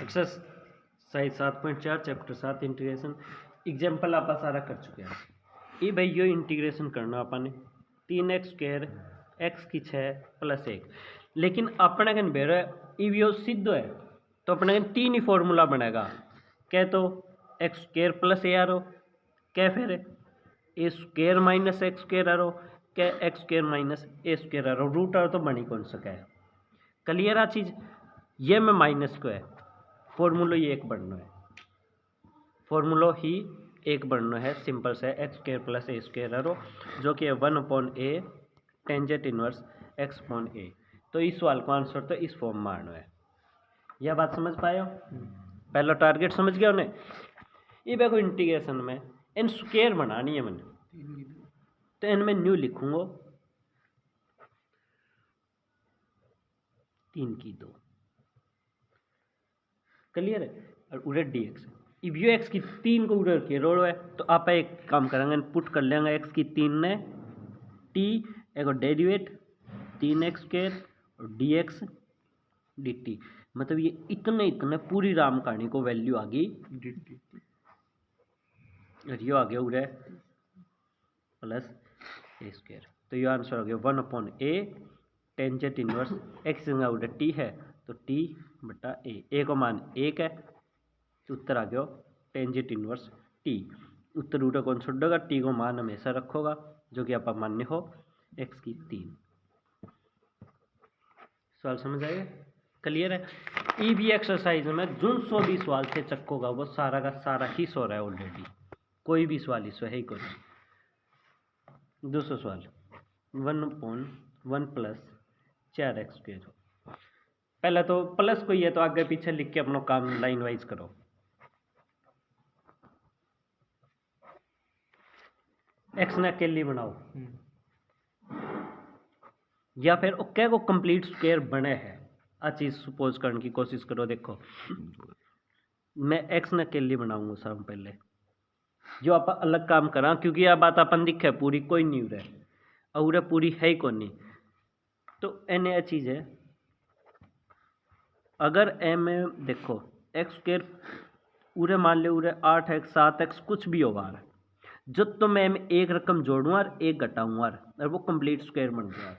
Exercise 7.4 chapter 7 integration example आप सारा कर चुके हैं। ये भाई यो इंटीग्रेशन करना अपन 3x² x की 6 प्लस 1, लेकिन अपने कन बेरो यो सीधो है तो अपने कन तीन ही फॉर्मूला बनेगा। क्या तो x² प्लस ए आरो, क्या फिर a² माइनस x² आरो, क्या x² माइनस a² आरो, रूट आरो तो बनी कौन सका है। क्लियर आ चीज, ये में माइनस को है, फॉर्मूलो ही एक बनना है, फॉर्मूलो ही एक बनना है, सिंपल से x² प्लस a² आरो जो कि 1/a टेंजेंट इनवर्स x/a। तो इस सवाल को आंसर तो इस फॉर्म में आना है। यह बात समझ पाए हो? पहला टारगेट समझ गया उन्हें। ये देखो इंटीग्रेशन में इन स्क्वायर बनानी है मैंने, तो इनमें न्यू लिखूंगा 3 की 2। क्लियर है? और उधर dx, अब यो x की 3 को उधर के रोल है, तो आप एक काम करेंगे, पुट कर लेंगे x की 3 ने t एक डेरिवेट 3x² और dx dt, मतलब ये इतने पूरी राम कहानी को वैल्यू आ गई dt, और यो आ गया उधर प्लस a²। तो ये आंसर हो गया 1/a टेंजेंट इनवर्स x उधर t है तो t बटा a को मान 1 है, तो उत्तर आ गया टेंजेंट इनवर्स t। उत्तर उधर कौन छोड़ेगा, t को मान हमेशा रखोगा जो कि आप मान्य हो x की 3। सवाल समझ आएगा? क्लियर है? ई भी एक्सरसाइज में जुन सो भी सवाल से चक्कोगा वो सारा का सारा ही सो रहा है ऑलरेडी, कोई भी सवाल इसमें है ही कोई। दूसरा सवाल 1/1 प्लस 4x²। पहले तो प्लस कोई है तो आगे पीछे लिख के अपना काम लाइन वाइज करो। एक्स ने अकेली बनाओ या फिर ओके को कंप्लीट स्क्वायर बने है, आ चीज सपोज करने की कोशिश करो। देखो मैं एक्स ने अकेली बनाऊंगा सब पहले, जो आप अलग काम करा क्योंकि यह बात अपन दिखे पूरी कोई नहीं उरे और पूरी है ही कौन नहीं, तो एन ए चीज है। अगर एम में देखो x² उरे मान ले उरे 8x 7x कुछ भी होगा, जो तो मैं एक रकम जोड़ूँ और एक घटाऊँ और वो कंप्लीट स्क्वायर बन गया।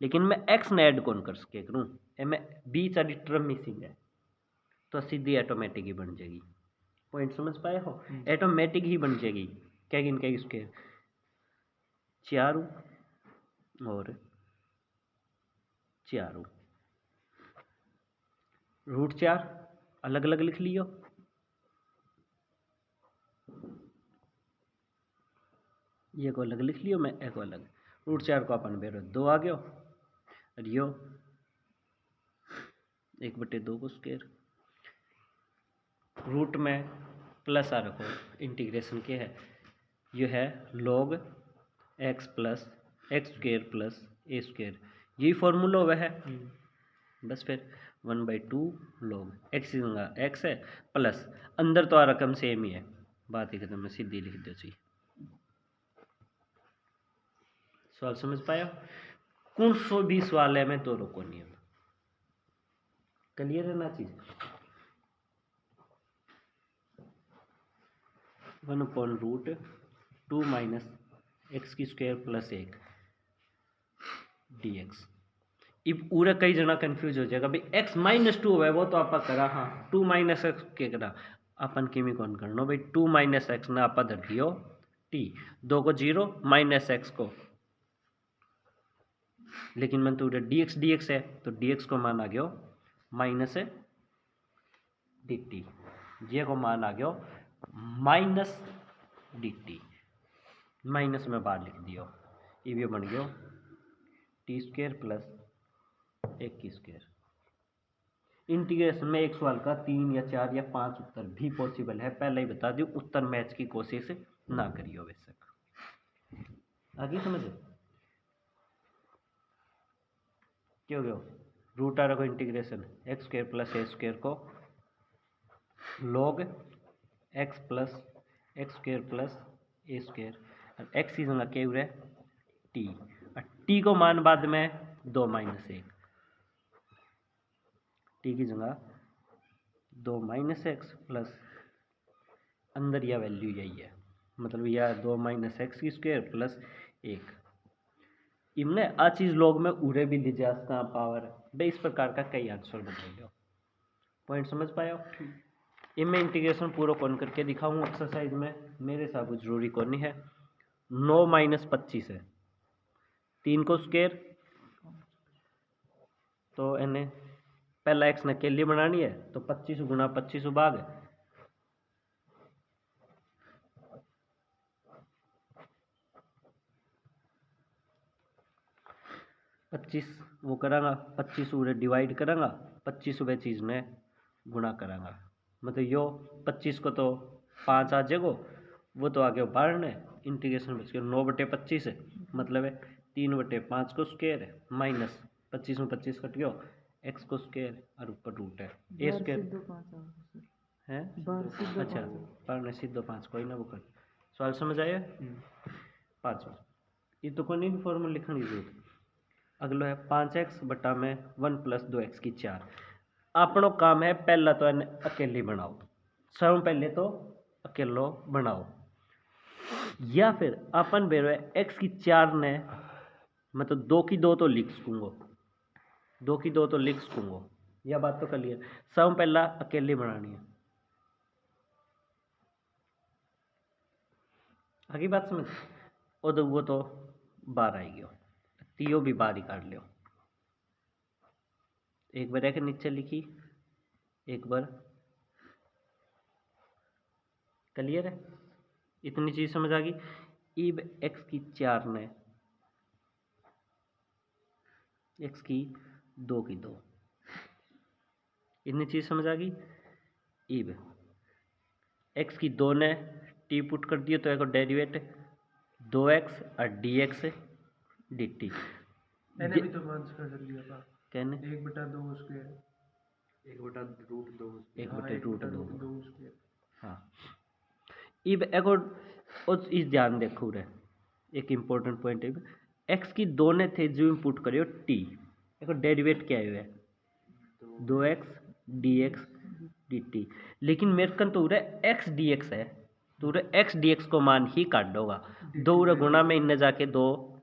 लेकिन मैं x ने ऐड कौन कर सके करूँ, में बीच वाली टर्म मिसिंग है, तो सीधी ऑटोमेटिक ही बन जाएगी। पॉइंट समझ पाए हो? ऑटोमेटिक ही बन जाएगी। क्या गिन क्या स्क्वायर 4 और 4 √4 अलग अलग लिख लियो, ये को अलग लिख लियो, मैं एक को अलग। √4 को अपन बेरो 2 आ गयो और यो 1/2 को स्क्वायर। रूट में प्लस आ रखो, इंटीग्रेशन के है ये है log x plus x² plus a², यही फॉर्मूला वह है। बस फिर 1/2 log x है प्लस अंदर तो आ रकम सेम ही है, बात ही खत्म है, सीधी लिख दो चाहिए। सवाल समझ पाया? कौन सो भी सवाल है मैं तो रोको नियम क्लियर है ना चीज। 1/√2 माइनस x² प्लस 1 dx। अब पूरा कई जना कंफ्यूज हो जाएगा भाई x-2 है वो तो आप करा, हाँ 2 माइनस एक्स के करा अपन किमी कौन करना भाई 2 माइनस एक्स ना आप धर दियो t, 2 को 0 माइनस एक्स को, लेकिन मन तो dx है तो dx को मान आ गया माइनस dt, ये को मान आ गया माइनस dt, माइनस में बाहर लिख दियो, ये बन गया t² प्लस 1 की स्क्वायर। इंटीग्रेशन में एक सवाल का 3 या 4 या 5 उत्तर भी पॉसिबल है, पहले ही बता दूं उत्तर मैच की कोशिश ना करियो बेशक। आगे समझे क्यों गयो √r को इंटीग्रेशन x² प्लस a² को log x plus x² plus a² और x की जगह क्या है t, और t को मान बाद में 2 - 1, t की जगह 2 माइनस एक्स प्लस अंदर यह वैल्यू यही है, मतलब यह 2 माइनस एक्स की स्क्वायर प्लस 1। इनने आ चीज़ लोग में उरे भी लीजिए आस्था पावर भाई, इस प्रकार का कई आंसर बता लो। पॉइंट समझ पाए हो? इनमें इंटीग्रेशन पूरा कौन करके दिखाऊँ एक्सरसाइज में, मेरे हिसाब से जरूरी कौन नहीं है। 9 माइनस 25 है, 3 को स्क्वायर, तो इन्हें पहला एक्स ने के लिए बनानी है, तो 25 गुना 25 भाग 25 वो करांगा, 25 उरे डिवाइड करांगा, 25 वे चीज़ ने गुणा करांगा, मतलब यो 25 को तो 5 आ जाएगो, वो तो आगे बाहर ने इंटीग्रेशन बच गया 9/25 है, मतलब है 3/5 को स्क्वायर है माइनस 25 में 25 कट गया, एक्स को स्क्वायर और ऊपर रूट है ए स्क्वायर है। अच्छा पर सीधो 5 कोई ना वो कर सवाल समझ आया। 5 ये तो कोई नहीं फॉर्मूला लिखने की जरूरत। अगला है 5x बटा में 1 प्लस 2x की 4। अपनों काम है पहला तो अकेली बनाओ, सब पहले तो अकेलो बनाओ, या फिर अपन बेरो x की 4 ने मतलब 2 की 2 तो लिख सकूंगो, 2 की 2 तो लिख सकूंगो, यह बात तो क्लियर। सब पहला अकेली बनानी है, आगे बात समझ। और वो तो बाहर आएगी, तीयो भी बाहर ही काट लियो, एक बार के नीचे लिखी, एक बार क्लियर है, इतनी चीज समझ आ गई। इब एक्स की 4 ने एक्स की 2 की 2, इतनी चीज समझ आ गई। इब एक्स की 2 ने टी पुट कर दिया तो एक डेरिवेट 2x और dx dt मैंने भी तो मान कर लिया था, कहने 1/2 स्क्वायर 1/√2 स्क्वायर। हाँ इब एक और इस ध्यान देखो रे, एक इम्पोर्टेंट पॉइंट है, एक्स की 2 ने थे जो इनपुट करियो टी, एक डेरिवेट क्या है 2x dx dt, लेकिन मेरे कन तो एक्स dx है, तो एक्स dx को मान ही काट दोगा, 2 गुणा में इनने जाके 2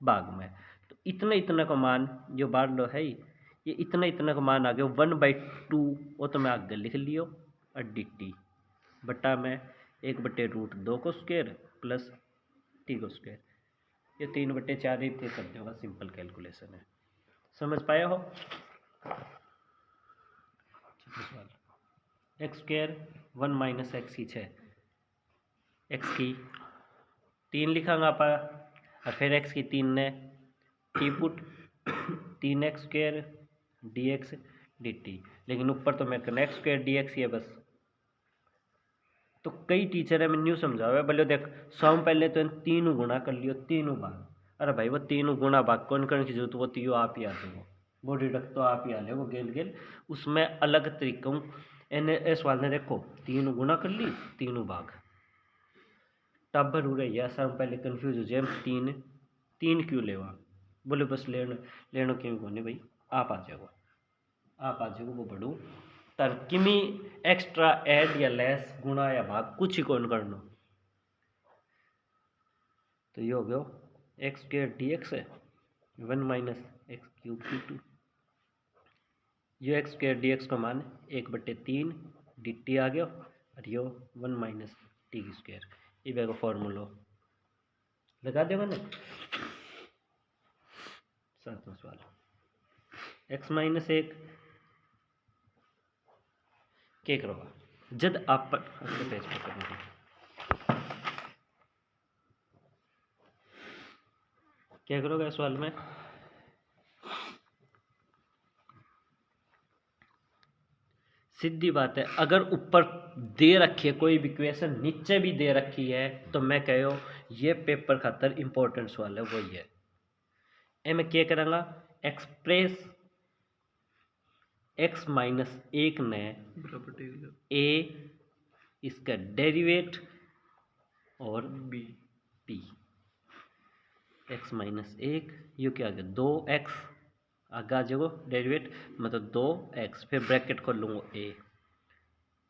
भाग में, तो इतना इतना का मान जो बार लो है ये इतना इतना का मान आ गया 1/2, वो तो मैं आगे लिख लियो, और dt बटा में 1/√2 को स्क्वायर प्लस टी को स्क्वायर, ये 3/4 ही थे, कर देगा, सिंपल कैलकुलेशन है, समझ पाया हो। एक्स स्क्वायर 1 माइनस एक्स की 6, एक्स की 3 लिखांगा आप, और फिर एक्स की 3 ने T put 3x square dx dt, लेकिन ऊपर तो मेरे को एक्स स्क्वायर dx ही है बस, तो कई टीचर है मैं न्यू समझावे बोले देख सम पहले तो तीनों गुणा कर लियो, तीनों भाग, अरे भाई वो तीनों गुणा भाग कौन करने की जरूरत, वो तीनों आप ही आ जाओ, वो डिडक्ट तो आप ही आ ले, वो गेल गेल उसमें अलग तरीकों इन्हें सवाल ने देखो तीनों गुणा कर ली तीनों भाग, तब भर हो रही है सब पहले कंफ्यूज हो जाए, तीन तीन क्यों लेवा, बोले बस लेना क्यों कोने भाई, आप आ जाओ, आप आ जाओ, वो बढ़ू तर किमी एक्स्ट्रा ऐड या लेस गुणा या भाग कुछ ही कौन करना, तो ये हो गया एक्स स्क्वायर डी एक्स है 1 माइनस एक्स क्यूब की 2, ये एक्स स्क्वायर डी एक्स का मान 1/3 डी टी आ गया, और यो 1 माइनस टी की स्क्वायर, ये बेगा फॉर्मूला लगा देगा ना। 7वां सवाल, एक्स माइनस 1 क्या करोगा जब आप पेज पर करेंगे, क्या करोगे इस सवाल में, सीधी बात है, अगर ऊपर दे रखी है कोई भी इक्वेशन नीचे भी दे रखी है तो मैं कहो ये पेपर खातर इंपॉर्टेंट सवाल है, वही है ए मैं क्या करूँगा, एक्सप्रेस एक्स माइनस 1 ने ए इसका डेरिवेट और बी एक्स माइनस 1 ये क्या आ गया 2x आगे आ जाएगा डेरिवेट, मतलब 2x फिर ब्रैकेट खोल लूँगा ए,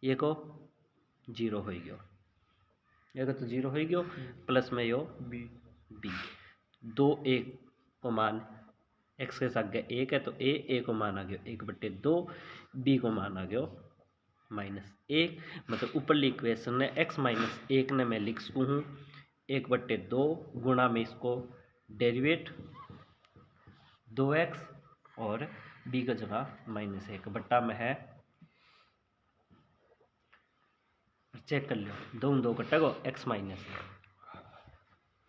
ये को 0 हो गयो, ये को तो 0 हो गयो, प्लस में यो बी बी, 2 a को मान x के साथ गया 1 है तो a को मान आ गया 1/2, b को मान आ गया -1, मतलब ऊपरली इक्वेशन ने x - 1 ने मैं लिख सकूँ हूँ 1/2 गुणा में इसको डेरिवेट 2x और b का जगह -1 बट्टा में है, चेक कर लो 2 2 कटेगा x -1,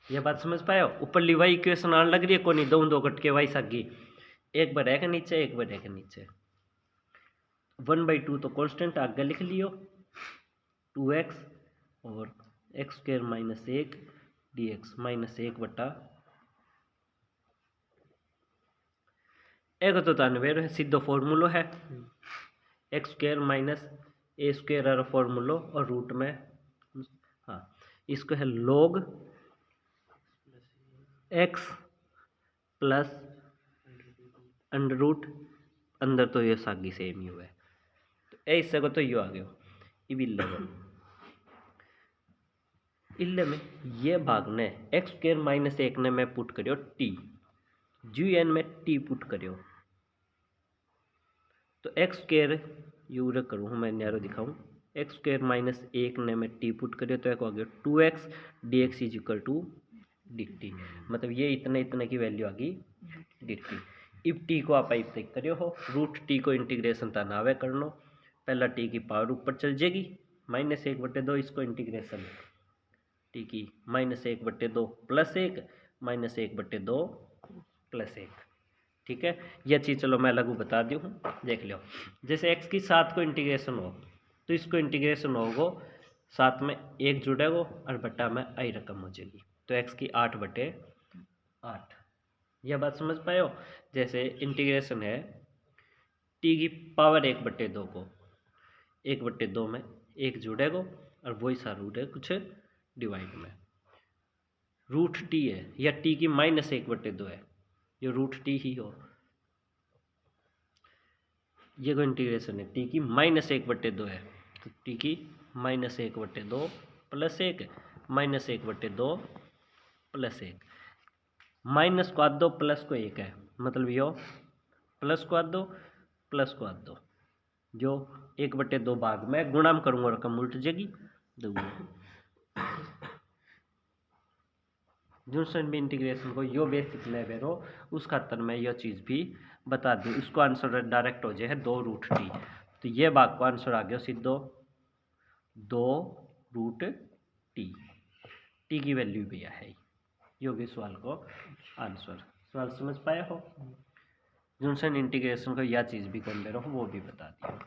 ये बात समझ पाए हो। ऊपरली वाई इक्वेशन आने लग रही है, कोनी 2 2 कट के वाई सागी, एक बार के नीचे एक बार के नीचे 1/2 तो कांस्टेंट आगे लिख लियो 2x और x² -1 dx -1 बटा एक तो तानवेर है, सीधो फॉर्मूलो है x² -a² आर फॉर्मूलो और रूट में हाँ इसको है log x plus under root अंदर तो ये सागी सेम ही हुआ है, तो ऐसे को तो यो आ गयो इबी लगो इल्ले में ये भाग ने x² -1 ने मैं पुट करियो t gn में t पुट करियो तो x² यूर करूँ मैं न्यारो दिखाऊँ x² -1 ने मैं t पुट करियो तो एक हो गया 2x dx is equal to dt, मतलब ये इतने इतने की वैल्यू आ गई dt। इब t को आप तक करियो हो रूट t को इंटीग्रेशन तनावे कर लो, पहला t की पावर ऊपर चल जाएगी -1/2, इसको इंटीग्रेशन t की -1/2 + 1 -1/2 + 1, ठीक है। यह चीज़ चलो मैं लघु बता दी हूँ, देख लो। जैसे x की 7 को इंटीग्रेशन हो तो इसको इंटीग्रेशन होगा 7 में 1 जुड़ेगा और बट्टा में आई रकम हो जाएगी, तो x की 8/8, यह बात समझ पाए हो। जैसे इंटीग्रेशन है t की पावर 1/2 को 1/2 में 1 जुड़ेगा और वही सा रूट है कुछ डिवाइड में रूट t है या t की -1/2 है, ये रूट t ही हो, ये को इंटीग्रेशन है t की -1/2 है तो t की -1/2 + 1 -1/2 + 1 माइनस को 2 प्लस को 1 है, मतलब यो प्लस को 2 प्लस को 2 जो 1/2 भाग में गुणा में करूँगा रकम उल्ट जाएगी 2 जूनसन भी इंटीग्रेशन को यो बेसिक लेवल हो उस खातर मैं यह चीज़ भी बता दूँ, इसको आंसर डायरेक्ट हो जाए 2√t, तो ये भाग को आंसर आ गया सीधो 2√t, t की वैल्यू भी है, यो भी सवाल को आंसर। सवाल समझ पाए हो। जूनसन इंटीग्रेशन को यह चीज़ भी कर ले रहा हूँ वो भी बता दिया।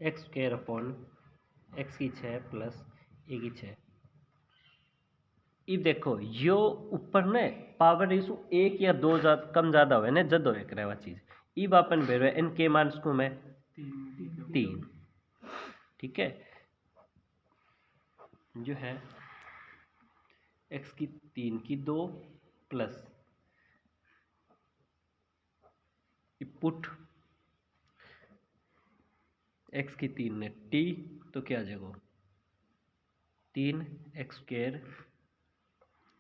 x² अपॉन x की 6 प्लस a की 6, अब देखो यो ऊपर ने पावर इशू 1 या 2 कम ज़्यादा हुए ना जद हो एक रहवा चीज़, अब अपन बेरो n के मान को मैं 3, ठीक है, जो है x की 3 की 2 प्लस पुट x की 3 ने t तो क्या आ जाएगा 3x²,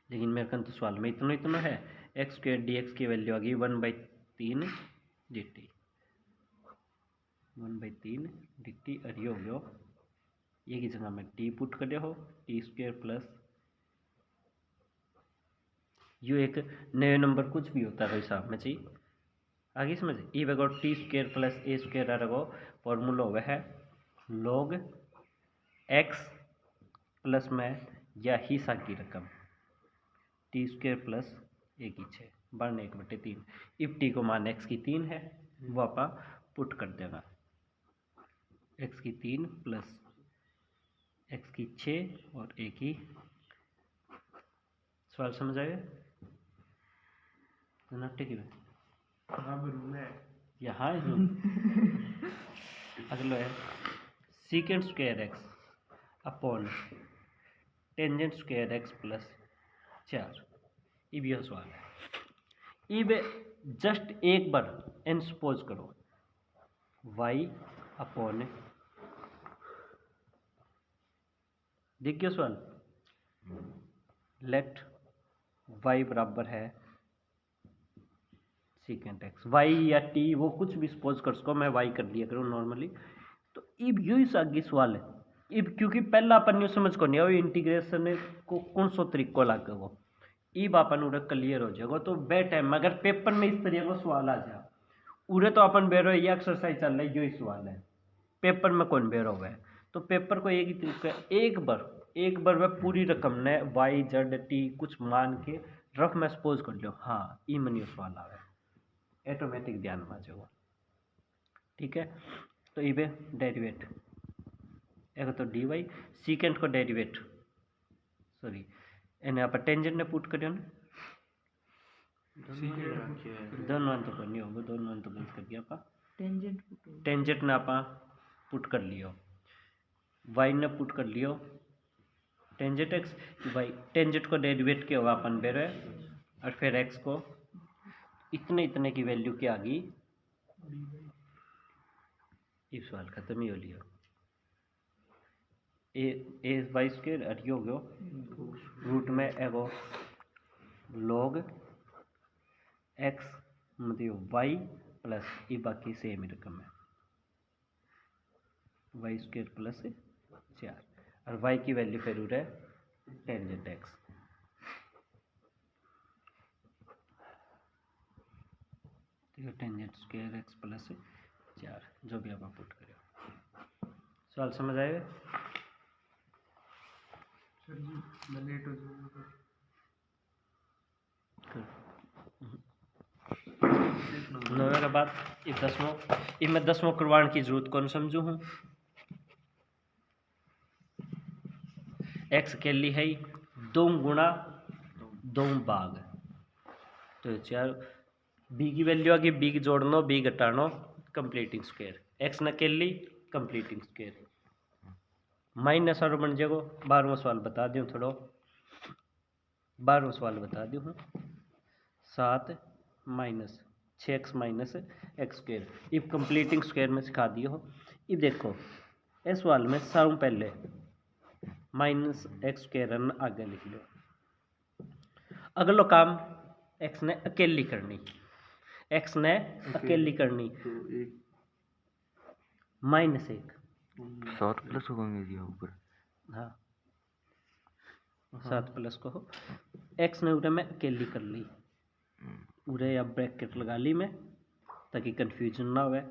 लेकिन मेरे कन तो सवाल में इतना इतना है x² dx की वैल्यू आ गई 1/3 dt 1/3 dt, और ये हो गया ये की जगह में t पुट कर हो t² प्लस यो एक नए नंबर कुछ भी होता है हिसाब में चाहिए आगे समझ ई बगो t² प्लस a² रगो फॉर्मूला हुआ है log x प्लस में या ही सा की रकम t² प्लस a की 6 बन 1/3, इफ t को मान x की 3 है वो आप पुट कर देगा x की 3 प्लस x की 6 और a की, सवाल समझ आएगा नट्टे की यहाँ अगला है secant square x upon tangent square x plus 4, इब यह सवाल है। इब जस्ट एक बार एन सपोज करो y अपॉन, देख गया सवाल, लेट y बराबर है सीकेंट एक्स, y या t वो कुछ भी सपोज कर सको, मैं y कर लिया करूँ नॉर्मली। तो इब यू ही आगे सवाल है इब, क्योंकि पहला अपन न्यू समझ को नहीं आओ इंटीग्रेशन को कौन सो तरीको लागे वो, इब अपन उरे क्लियर हो जाएगा। तो बेट है मगर पेपर में इस तरह का सवाल आ जाए उरे तो अपन बेरो ये एक्सरसाइज चल रहा है, यही सवाल है, पेपर में कौन बेरो हुआ है। तो पेपर को एक ही तरीका है, एक बार वह पूरी रकम ने वाई जेड टी कुछ मान के रफ में सपोज कर लो, हाँ ई मनी सवाल आवे, ऑटोमेटिक ध्यान में आ जाएगा। ठीक है, तो इबे डेरिवेट एक तो डी वाई सीकेंट को डेरिवेट, सॉरी एने आप टेंजेंट ने पुट करियो ना, दोनों तो नहीं होगा, दोनों तो गलत कर दिया आप, टेंजेंट ने आप पुट कर लियो, वाई ने पुट कर लियो टेंजेंट एक्स, वाई टेंजेंट को डेरिवेट किया हुआ अपन बेरे, और फिर एक्स को इतने की वैल्यू क्या आ गई, इस सवाल खत्म ही हो लियो, ए वाई स्क्वायर और यो गयो रूट में एगो लॉग एक्स मतलब वाई प्लस ये बाकी सेम ही रकम है वाई स्क्वायर प्लस 4 और वाई की वैल्यू फिर हो रहा है tangent x. Tangent square x plus 4 जो भी आप पुट करें। सवाल समझ आएगा सर जी? मैं लेट हो जाऊंगा नवे के बाद ये 10वां, ये मैं 10वां करवाने की जरूरत कौन समझू हूँ, एक्स के लिए है 2 गुणा 2 भाग, तो 4 बी की वैल्यू आ गई, बी की जोड़नो बी घटानो कंप्लीटिंग स्क्वायर, एक्स न के लिए कंप्लीटिंग स्क्वायर माइनस और बन जाएगा। 12वां सवाल बता दूँ थोड़ा, 12वां सवाल बता दूँ 7 minus 6x minus x square, if completing square में सिखा दिए हो। ये देखो इस सवाल में सारों पहले माइनस एक्स स्क्वायर आगे लिख लो, अगलो काम एक्स ने अकेली करनी, एक्स ने अकेली करनी -1 7 प्लस होगा मेरी ऊपर, हाँ 7 प्लस को हो, एक्स ने उरे में अकेली कर ली, उरे या ब्रैकेट लगा ली मैं ताकि कंफ्यूजन ना हो।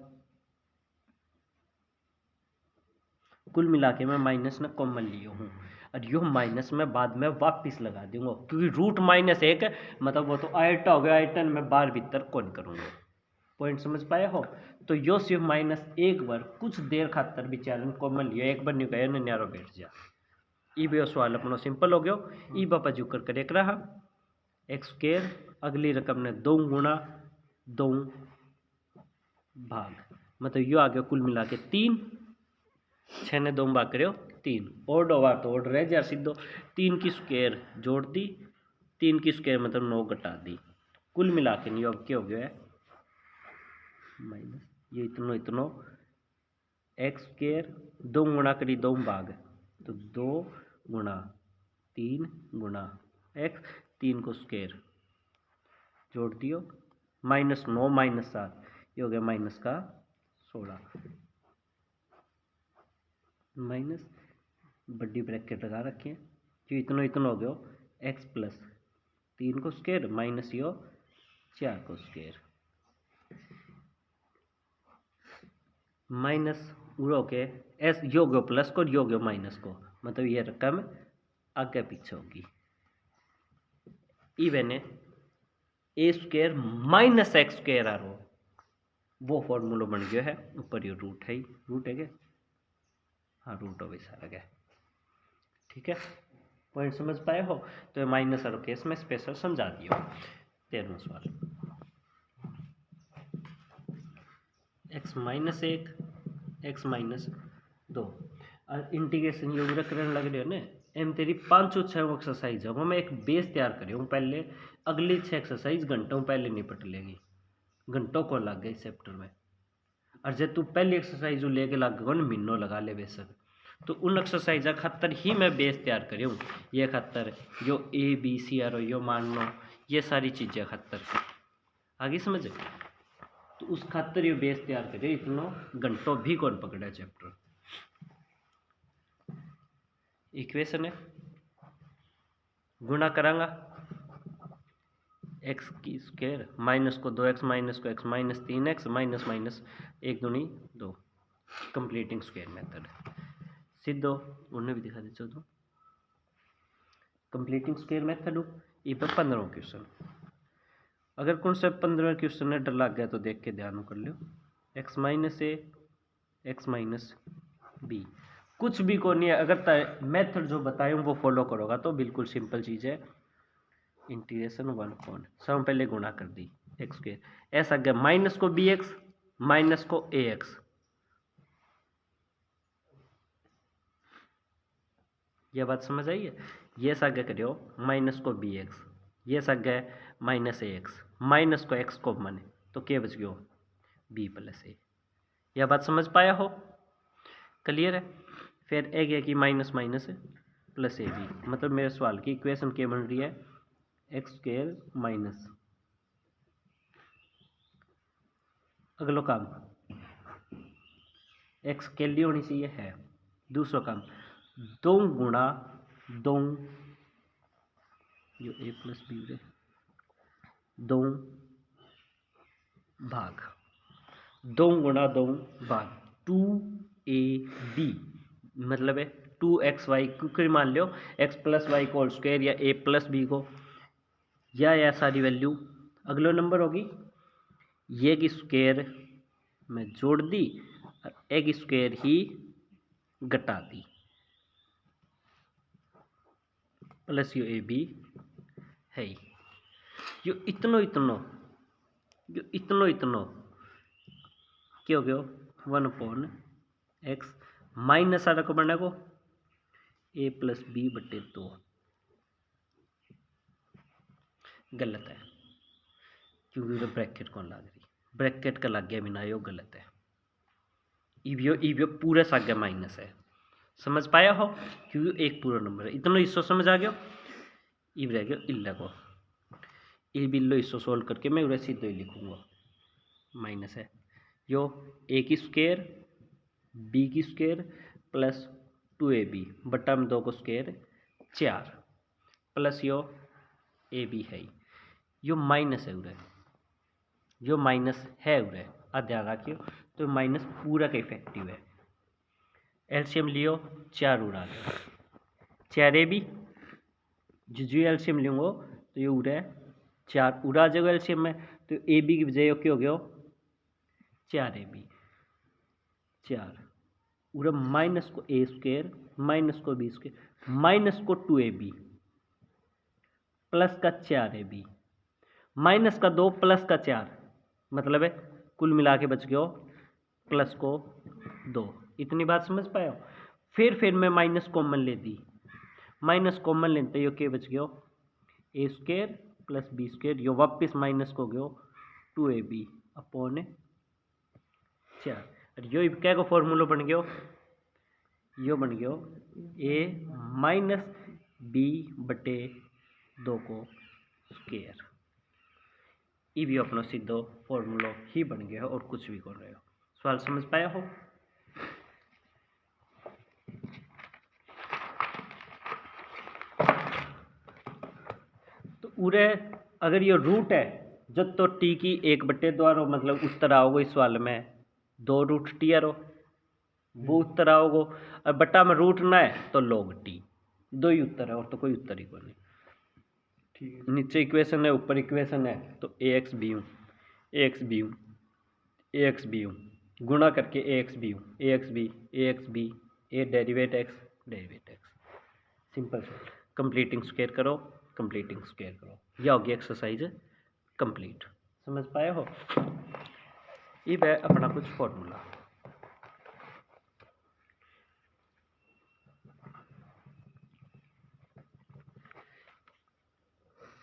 कुल मिला के मैं माइनस ने कॉमन लियो हूँ और यो माइनस में बाद में वापस लगा दूंगा क्योंकि रूट -1 मतलब वो तो आयटा हो गया, आयटन में बार भीतर कौन करूँगा। पॉइंट समझ पाए हो? तो यो सिर्फ -1 बार कुछ देर खातर बेचारे कॉमन लियो, एक बार नहीं कहे न्यारो बैठ जा। ई भी सवाल अपना सिंपल हो गयो। ई बापा जू कर एक रहा एक्स स्क्वायर, अगली रकम ने 2 गुणा 2 भाग, मतलब यो आ गया कुल मिला के 3, 6 ने 2 भाग करो 3, ओड ओवर तो ओड रह जा सीधो, 3 की स्क्वायर जोड़ दी, 3 की स्क्वायर मतलब 9 घटा दी, कुल मिला के नहीं अब क्या हो गया है माइनस ये इतना एक्स स्क्वायर 2 गुणा करी 2 भाग तो 2 गुणा 3 गुणा एक्स, 3 को स्क्वायर जोड़ दियो -9 -7 ये हो गया माइनस का 16 माइनस बड़ी ब्रैकेट लगा रखे हैं जो इतना हो गया एक्स प्लस 3 को स्क्वायर माइनस यो 4 को स्क्वायर माइनस उड़ो के एस यो गयो प्लस को यो गयो माइनस को, मतलब ये रकम आगे पीछे होगी। Even a square minus x square आ रहा वो फॉर्मूला बन गया है, ऊपर ये रूट है, रूट है क्या, हाँ रूट हो वैसा लगा। ठीक है, पॉइंट समझ पाए हो? तो माइनस और केस में स्पेशल समझा दियो। 13वां सवाल x-1 x-2 और इंटीग्रेशन योग करने लग रहे हो ना, एम तेरी 5-6 एक्सरसाइज है, मैं एक बेस तैयार करी हूँ पहले, अगली 6 एक्सरसाइज घंटों पहले निपट लेगी। घंटों को लग गए इस चैप्टर में। और जब तू पहली एक्सरसाइज लेके लग गो ना महीनों लगा ले बेशक, तो उन एक्सरसाइज खातर ही मैं बेस तैयार करी हूँ। ये खातर यो ABC आरो यो मान लो ये सारी चीज़ें खातर आगे समझ। तो उस खातर ये बेस तैयार करे, इतना घंटों भी कौन पकड़ा चैप्टर। इक्वेशन है गुणा करांगा एक्स की स्क्वायर माइनस को 2x माइनस को x minus 3x minus minus 1 दूनी 2 कंप्लीटिंग स्क्वायर मेथड सीधो उन्हें भी दिखा दीजिए। तो कंप्लीटिंग स्क्वायर मेथड ये पे 15 क्वेश्चन। अगर कौन सा 15 क्वेश्चन है डर लग गया तो देख के ध्यान कर लो। x minus a x minus b कुछ भी को नहीं है। अगर मेथड जो बताए वो फॉलो करोगा तो बिल्कुल सिंपल चीज़ है। इंटीग्रेशन 1 अपॉन सब पहले गुणा कर दी एक्स के ऐसा गया माइनस को bx माइनस को ax। यह बात समझ आई है। ये सागे करियो माइनस को bx ये सागे माइनस ax माइनस को x को मन तो क्या बच गयो b प्लस a। यह बात समझ पाया हो क्लियर है। फिर एक है कि minus minus plus A B मतलब मेरे सवाल की इक्वेशन क्या बन रही है एक्स स्क्वायर माइनस अगला काम एक्स के लिए होनी चाहिए है। दूसरा काम 2 गुणा 2 जो a प्लस बी रे 2 भाग 2 गुणा 2 भाग 2ab मतलब है 2xy क्योंकि मान लो x प्लस वाई को होल स्क्वायर या a प्लस बी को या सारी वैल्यू अगला नंबर होगी ये की स्क्वायर में जोड़ दी और एक स्क्वायर ही घटा दी प्लस यो ए बी है यो इतनो क्या हो गया 1 अपॉन एक्स माइनस आधा को बनने को a प्लस बी बटे 2 गलत है क्योंकि ब्रैकेट कौन लग रही ब्रैकेट का लग गया बिना यो गलत है। इवियो पूरा साग्या माइनस है समझ पाया हो क्योंकि एक पूरा नंबर है इतना हिस्सों समझ आ गया। इब रह गया इल्ला को ये बिल्लो हिस्सों सोल्व करके मैं उरे सीधे ही लिखूंगा माइनस है यो a की स्क्वायर b की स्क्वायर प्लस 2ab बट्टा में 2 को स्क्वायर 4 प्लस यो ए बी है यो माइनस है उरे जो माइनस है उरे ध्यान रखियो तो माइनस पूरा का इफेक्टिव है। एलसीएम लियो 4 उड़ा दो 4 ए बी जो एलसीएम लूँगो तो ये उड़ा 4 उड़ा जाएगा एलसीएम में तो ए बी की बजाय क्या हो गया 4 ए बी 4 उड़ा माइनस को ए स्क्वायर माइनस को बी स्क्वायर माइनस को 2ab प्लस का 4ab माइनस का 2 प्लस का 4 मतलब है कुल मिला के बच गया प्लस को 2 इतनी बात समझ पाया। फिर मैं माइनस कॉमन ले दी माइनस कॉमन लेते यो क्या बच गया ए स्क्वायर प्लस बी स्क्वायर यो वापस माइनस को गयो 2ab अपॉन 4 और यो क्या को फॉर्मूला बन गयो यो बन गयो a माइनस बी बटे 2 को स्क्वायर ये भी अपना सीधो फॉर्मूला ही बन गया है और कुछ भी कर रहे हो। सवाल समझ पाया हो। तो उरे अगर ये रूट है जब तो टी की 1/2 आरो मतलब उत्तर आओगे इस सवाल में 2 रूट टी आरो वो उत्तर आओगे और बट्टा में रूट ना है तो log टी 2 ही उत्तर है और तो कोई उत्तर ही कोई नहीं। नीचे इक्वेशन है ऊपर इक्वेशन है तो ax b गुणा करके ax b a derivative x simple completing square करो यह होगी एक्सरसाइज कंप्लीट। समझ पाए हो। ये है अपना कुछ फॉर्मूला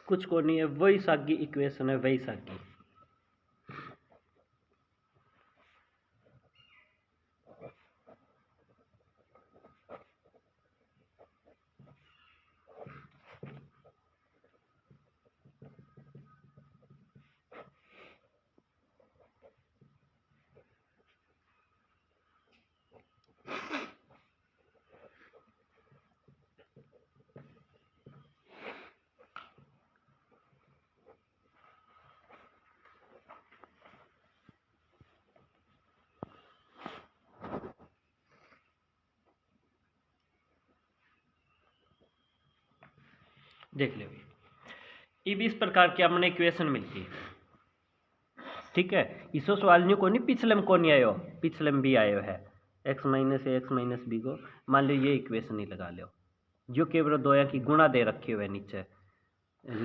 कुछ को नहीं है वही सागी इक्वेशन है वही सागी देख लो अब इस प्रकार की अपने इक्वेशन मिलती है। ठीक है, इसो सवाल न्यू को नहीं पिछले में कौन आयो, पिछले में भी आयो है एक्स माइनस ए एक्स माइनस बी को। मान लो ये इक्वेशन ही लगा लो, जो केवल दोया की गुणा दे रखी हुए नीचे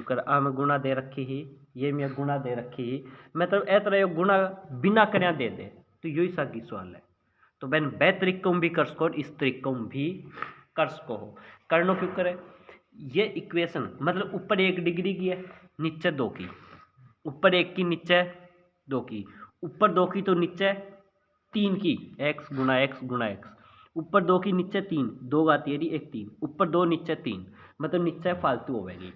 कर आ में गुणा दे रखी ही, ये में गुणा दे रखी ही, मतलब ए तरह गुणा बिना करया दे दे, तो यही सा की सवाल है। तो बहन बे तरीकों में भी कर सको, इस तरीकों में भी कर सको हो। करनो क्यों करे, ये इक्वेशन मतलब ऊपर 1 डिग्री की है, नीचे 2 की, ऊपर 1 की नीचे 2 की, ऊपर 2 की तो नीचे 3 की, x गुणा x, ऊपर 2 की नीचे 3, 2 घात है 1 3, ऊपर 2 नीचे 3, मतलब नीचे फालतू होगी।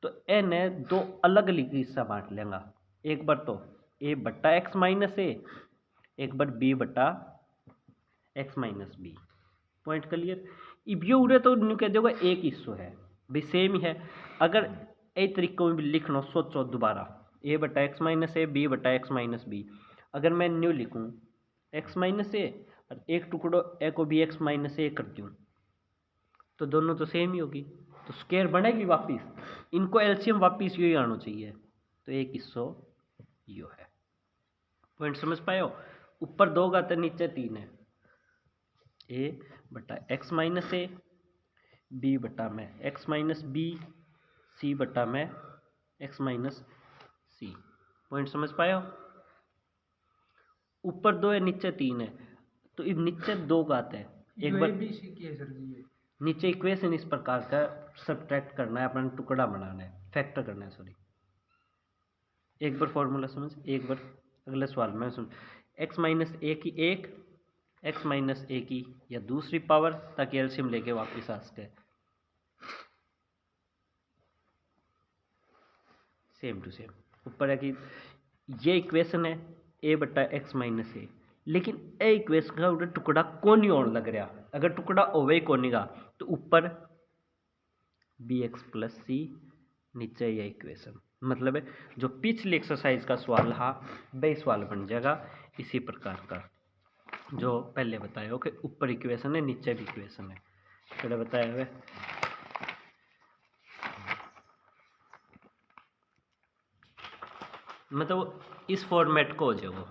तो n है 2 अलग अलग हिस्सा बांट लेंगा, एक बार तो a बट्टा x माइनस ए, एक बार b बट्टा x minus B. Point clear. अब ये उड़े तो न्यू कह दोगे एक हिस्सों है भाई, सेम ही है। अगर एक तरीकों में भी लिखना सोचो दोबारा, ए बट्टा एक्स माइनस ए, बी बट्टा एक्स माइनस बी। अगर मैं न्यू लिखूँ एक्स माइनस ए और एक टुकड़ो ए को भी एक्स माइनस ए कर दूँ, तो दोनों तो सेम ही होगी, तो स्क्वायर बनेगी वापिस, इनको एलसीएम वापिस यही आना चाहिए, तो एक हिस्सों यो है। पॉइंट समझ पाए? ऊपर 2 घात नीचे 3 है, ए बटा एक्स माइनस ए, बी बटा में एक्स माइनस बी, सी बटा में एक्स माइनस सी। पॉइंट समझ पाए हो? ऊपर 2 है नीचे 3 है, तो अब नीचे 2 घात है, एक बार नीचे इक्वेशन इस प्रकार का सब्ट्रैक्ट करना है, अपना टुकड़ा बनाना है, फैक्टर करना है, सॉरी। एक बार फॉर्मूला समझ, एक बार अगले सवाल में सुन, एक्स माइनस ए की 1, एक्स माइनस ए की या दूसरी पावर, ताकि एलसीएम लेके वापस आ सके। सेम टू सेम ऊपर है कि ये इक्वेशन है ए बट्टा एक्स माइनस ए, लेकिन ए इक्वेशन का उधर टुकड़ा कौन नहीं होने लग रहा। अगर टुकड़ा ओवे कौन का, तो ऊपर बी एक्स प्लस सी, नीचे यह इक्वेशन, मतलब है जो पिछली एक्सरसाइज का सवाल हा वही सवाल बन जाएगा इसी प्रकार का, जो पहले बताया हो कि ऊपर इक्वेशन है नीचे भी इक्वेशन है, पहले बताया हुआ। मतलब इस फॉर्मेट को हो जाओ,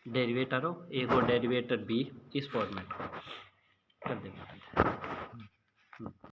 डेरिवेटर हो ए को डेरिवेटर बी, इस फॉर्मेट को कर देगा।